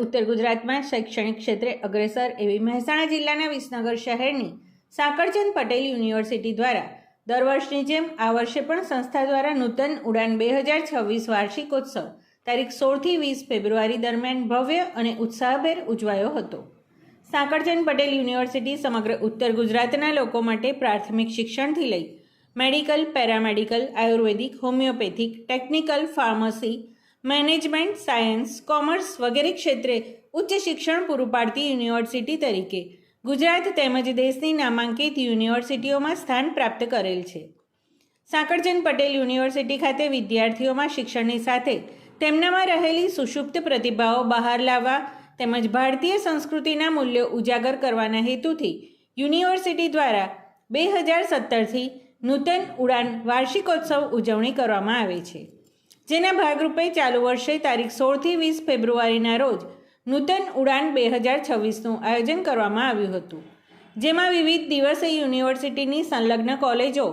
ઉત્તર ગુજરાતમાં શૈક્ષણિક ક્ષેત્રે અગ્રેસર એવી મહેસાણા જિલ્લાના વિસનગર શહેરની સાંકળચંદ પટેલ યુનિવર્સિટી દ્વારા દર વર્ષની જેમ આ વર્ષે પણ સંસ્થા દ્વારા નૂતન ઉડાન 2026 વાર્ષિકોત્સવ તારીખ 16થી 20 ફેબ્રુઆરી દરમિયાન ભવ્ય અને ઉત્સાહભેર ઉજવાયો હતો. સાંકળચંદ પટેલ યુનિવર્સિટી સમગ્ર ઉત્તર ગુજરાતના લોકો માટે પ્રાથમિક શિક્ષણથી લઈ medical, paramedical, ayurvedic, homeopathic, technical, pharmacy, management, science, commerce વગેરે ક્ષેત્રે ઉચ્ચ શિક્ષણ પૂરું પાડતી યુનિવર્સિટી તરીકે ગુજરાત તેમજ દેશની નામાંકિત યુનિવર્સિટીઓમાં સ્થાન પ્રાપ્ત કરેલ છે. સાંકળચંદ પટેલ યુનિવર્સિટી ખાતે વિદ્યાર્થીઓમાં શિક્ષણની સાથે તેમનામાં રહેલી સુષુપ્ત પ્રતિભાઓ બહાર લાવવા તેમજ ભારતીય સંસ્કૃતિના મૂલ્યો ઉજાગર કરવાના હેતુથી યુનિવર્સિટી દ્વારા 2017થી નૂતન ઉડાન વાર્ષિકોત્સવ ઉજવણી કરવામાં આવે છે, જેના ભાગરૂપે ચાલુ વર્ષે તારીખ 16થી 20 ફેબ્રુઆરીના રોજ નૂતન ઉડાન 2026નું આયોજન કરવામાં આવ્યું હતું, જેમાં વિવિધ દિવસે યુનિવર્સિટીની સંલગ્ન કોલેજો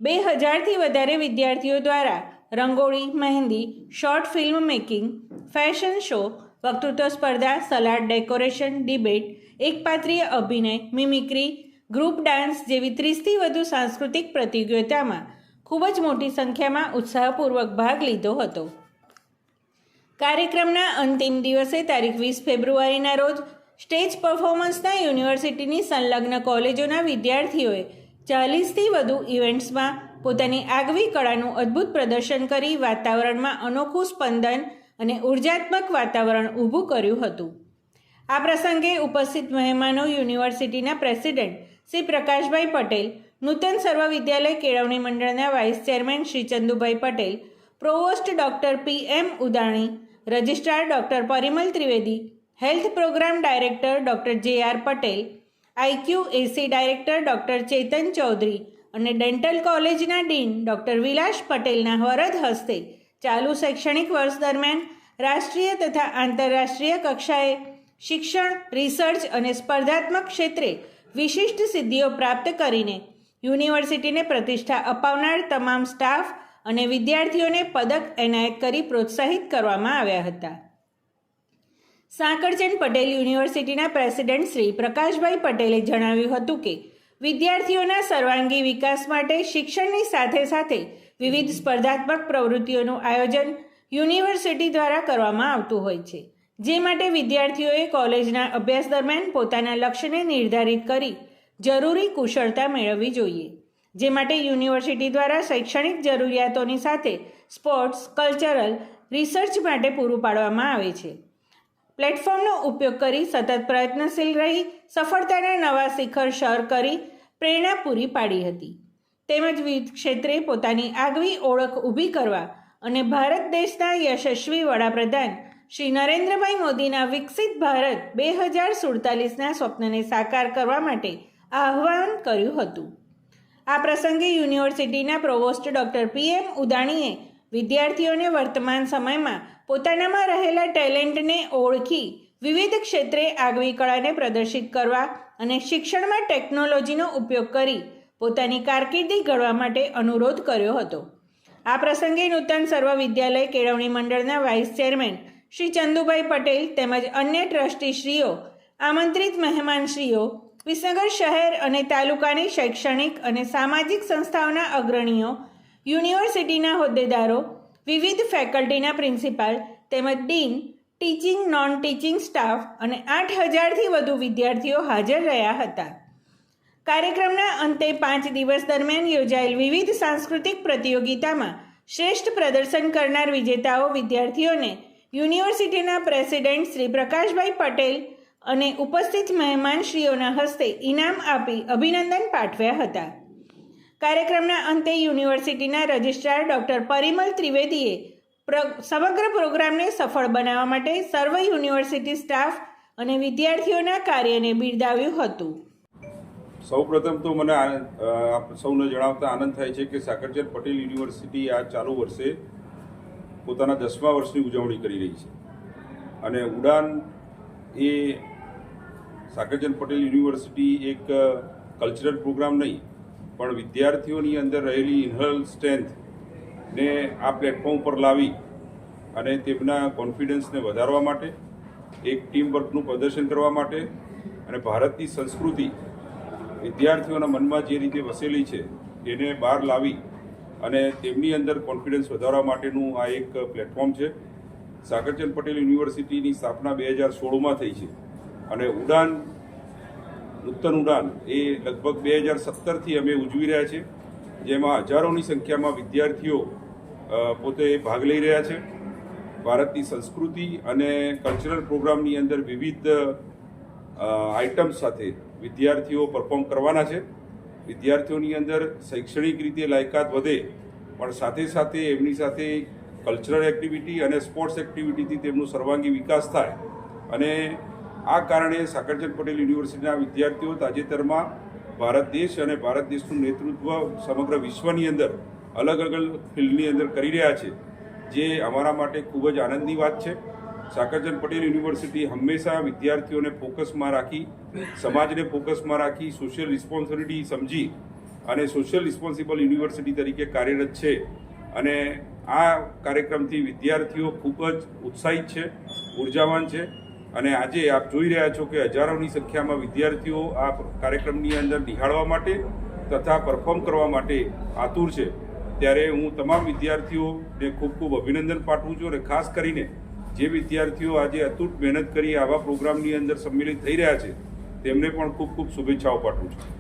2000થી વધારે વિદ્યાર્થીઓ દ્વારા rangoli, mehndi, short film making, fashion show, વક્તૃત્વ સ્પર્ધા, સલાડ ડેકોરેશન, ડિબેટ, એકપાત્રીય અભિનય, મિમિક્રી, ગ્રુપ ડાન્સ જેવી 30થી વધુ સાંસ્કૃતિક પ્રતિયોગિતામાં ખૂબ જ મોટી સંખ્યામાં ઉત્સાહપૂર્વક ભાગ લીધો હતો. કાર્યક્રમના અંતિમ દિવસે તારીખ 20 ફેબ્રુઆરીના રોજ સ્ટેજ પરફોર્મન્સના યુનિવર્સિટીની સંલગ્ન કોલેજોના વિદ્યાર્થીઓએ 40થી વધુ ઇવેન્ટ્સમાં પોતાની આગવી કળાનું અદ્ભુત પ્રદર્શન કરી વાતાવરણમાં અનોખું સ્પંદન અને ઉર્જાત્મક વાતાવરણ ઊભું કર્યું હતું. આ પ્રસંગે ઉપસ્થિત મહેમાનો યુનિવર્સિટીના પ્રેસિડેન્ટ શ્રી પ્રકાશભાઈ પટેલ, નૂતન સર્વ વિદ્યાલય કેળવણી મંડળના vice chairman Shri Chandubhai Patel, provost doctor PM Udani, registrar doctor Parimal Trivedi, health programme director doctor JR Patel, IQAC director doctor Chetan Chaudhari અને ડેન્ટલ કોલેજના ડીન ડૉક્ટર વિલાસ પટેલના વરદ હસ્તે ચાલુ શૈક્ષણિક વર્ષ દરમિયાન રાષ્ટ્રીય તથા આંતરરાષ્ટ્રીય કક્ષાએ શિક્ષણ, રિસર્ચ અને સ્પર્ધાત્મક ક્ષેત્રે વિશિષ્ટ સિદ્ધિઓ પ્રાપ્ત કરીને યુનિવર્સિટીને પ્રતિષ્ઠા અપાવનાર તમામ સ્ટાફ અને વિદ્યાર્થીઓને પદક એનાયત કરી પ્રોત્સાહિત કરવામાં આવ્યા હતા. સાંકળચંદ પટેલ યુનિવર્સિટીના પ્રેસિડેન્ટ શ્રી પ્રકાશભાઈ પટેલે જણાવ્યું હતું કે વિદ્યાર્થીઓના સર્વાંગી વિકાસ માટે શિક્ષણની સાથે સાથે વિવિધ સ્પર્ધાત્મક પ્રવૃત્તિઓનું આયોજન યુનિવર્સિટી દ્વારા કરવામાં આવતું હોય છે, જે માટે વિદ્યાર્થીઓએ કોલેજના અભ્યાસ દરમિયાન પોતાના લક્ષ્યને નિર્ધારિત કરી જરૂરી કુશળતા મેળવવી જોઈએ, જે માટે યુનિવર્સિટી દ્વારા શૈક્ષણિક જરૂરિયાતોની સાથે સ્પોર્ટ્સ, કલ્ચરલ, રિસર્ચ માટે પૂરું પાડવામાં આવે છે. પ્લેટફોર્મનો ઉપયોગ કરી સતત પ્રયત્નશીલ રહી સફળતાના નવા શિખર સર કરી પ્રેરણા પૂરી પાડી હતી, તેમજ વિવિધ ક્ષેત્રે પોતાની આગવી ઓળખ ઊભી કરવા અને ભારત દેશના યશસ્વી વડાપ્રધાન શ્રી નરેન્દ્રભાઈ મોદીના વિકસિત ભારત 2047ના સ્વપ્નને સાકાર કરવા માટે આહ્વાન કર્યું હતું. આ પ્રસંગે યુનિવર્સિટીના પ્રોવોસ્ટ ડૉક્ટર PM ઉદાણીએ વિદ્યાર્થીઓને વર્તમાન સમયમાં પોતાનામાં રહેલા ટેલેન્ટને ઓળખી વિવિધ ક્ષેત્રે આગવી કળાને પ્રદર્શિત કરવા અને શિક્ષણમાં ટેકનોલોજીનો ઉપયોગ કરી પોતાની કારકિર્દી ઘડવા માટે અનુરોધ કર્યો હતો. આ પ્રસંગે નૂતન સર્વ વિદ્યાલય કેળવણી મંડળના વાઇસ ચેરમેન શ્રી ચંદુભાઈ પટેલ તેમજ અન્ય ટ્રસ્ટીશ્રીઓ, આમંત્રિત મહેમાનશ્રીઓ, વિસનગર શહેર અને તાલુકાની શૈક્ષણિક અને સામાજિક સંસ્થાઓના અગ્રણીઓ, યુનિવર્સિટીના હોદ્દેદારો, વિવિધ ફેકલ્ટીના પ્રિન્સિપાલ તેમજ dean, teaching, non teaching staff અને 8000થી વધુ વિદ્યાર્થીઓ હાજર રહ્યા હતા. કાર્યક્રમના અંતે 5 દિવસ દરમિયાન યોજાયેલ વિવિધ સાંસ્કૃતિક પ્રતિયોગિતામાં શ્રેષ્ઠ પ્રદર્શન કરનાર વિજેતાઓ વિદ્યાર્થીઓને યુનિવર્સિટીના પ્રેસિડેન્ટ શ્રી પ્રકાશભાઈ પટેલ અને ઉપસ્થિત મહેમાનશ્રીઓના હસ્તે ઇનામ આપી અભિનંદન પાઠવ્યા હતા. કાર્યક્રમના અંતે યુનિવર્સિટીના રજિસ્ટ્રાર ડૉક્ટર પરિમલ ત્રિવેદીએ સમગ્ર પ્રોગ્રામને સફળ બનાવવા માટે સર્વ યુનિવર્સિટી સ્ટાફ અને વિદ્યાર્થીઓના કાર્યને બિરદાવ્યું હતું. સૌપ્રથમ તો મને આપ સૌને જણાવતા આનંદ થાય છે કે સાંકળચંદ પટેલ યુનિવર્સિટી આ ચાલુ વર્ષે પોતાના 10મા વર્ષની ઉજવણી કરી રહી છે અને ઉડાન એ સાંકળચંદ પટેલ યુનિવર્સિટી એક કલ્ચરલ પ્રોગ્રામ નહીં પણ વિદ્યાર્થીઓની અંદર રહેલી ઇનહરલ સ્ટ્રેન્થને આ પ્લેટફોર્મ પર લાવી અને તેમના કોન્ફિડન્સને વધારવા માટે એક ટીમ વર્કનું પ્રદર્શન કરવા માટે અને ભારતની સંસ્કૃતિ વિદ્યાર્થીઓના મનમાં જે રીતે વસેલી છે એને બહાર લાવી અને તેમની અંદર કોન્ફિડન્સ વધારવા માટેનું આ એક પ્લેટફોર્મ છે. સાકરચંદ પટેલ યુનિવર્સિટીની સ્થાપના 2016માં થઈ છે અને નૂતન ઉડાન એ લગભગ 2017થી અમે ઉજવી રહ્યા છીએ, જેમાં હજારોની સંખ્યામાં વિદ્યાર્થીઓ પોતે ભાગ લઈ રહ્યા છે. ભારતની સંસ્કૃતિ અને કલ્ચરલ પ્રોગ્રામની અંદર વિવિધ આઇટમ્સ સાથે વિદ્યાર્થીઓ પરફોર્મ કરવાના છે. વિદ્યાર્થીઓની અંદર શૈક્ષણિક રીતે લાયકાત વધે, પણ સાથે સાથે એમની સાથે કલ્ચરલ એક્ટિવિટી અને સ્પોર્ટ્સ એક્ટિવિટીથી તેમનો સર્વાંગી વિકાસ થાય. અને આ કારણે સાકરચંદ પટેલ યુનિવર્સિટીના વિદ્યાર્થીઓ તાજેતરમાં ભારત દેશ અને ભારત દેશનું નેતૃત્વ સમગ્ર વિશ્વની અંદર અલગ અલગ ફિલ્ડની અંદર કરી રહ્યા છે, જે અમારા માટે ખૂબ જ આનંદની વાત છે. સાકરચંદ પટેલ યુનિવર્સિટી હંમેશા વિદ્યાર્થીઓને ફોકસમાં રાખી, સમાજને ફોકસમાં રાખી, સોશિયલ રિસ્પોન્સિબિલિટી સમજી અને સોશિયલ રિસ્પોન્સિબલ યુનિવર્સિટી તરીકે કાર્યરત છે. અને આ કાર્યક્રમથી વિદ્યાર્થીઓ ખૂબ જ ઉત્સાહિત છે, ઉર્જાવાન છે. અને આજે આપ જોઈ રહ્યા છો કે હજારોની સંખ્યામાં વિદ્યાર્થીઓ આ કાર્યક્રમની અંદર નિહાળવા માટે તથા પરફોર્મ કરવા માટે આતુર છે. ત્યારે હું તમામ વિદ્યાર્થીઓને ખૂબ ખૂબ અભિનંદન પાઠવું છું અને ખાસ કરીને જે વિદ્યાર્થીઓ આજે અતૂટ મહેનત કરી આવા પ્રોગ્રામની અંદર સંમિલિત થઈ રહ્યા છે તેમને પણ ખૂબ ખૂબ શુભેચ્છાઓ પાઠવું છું.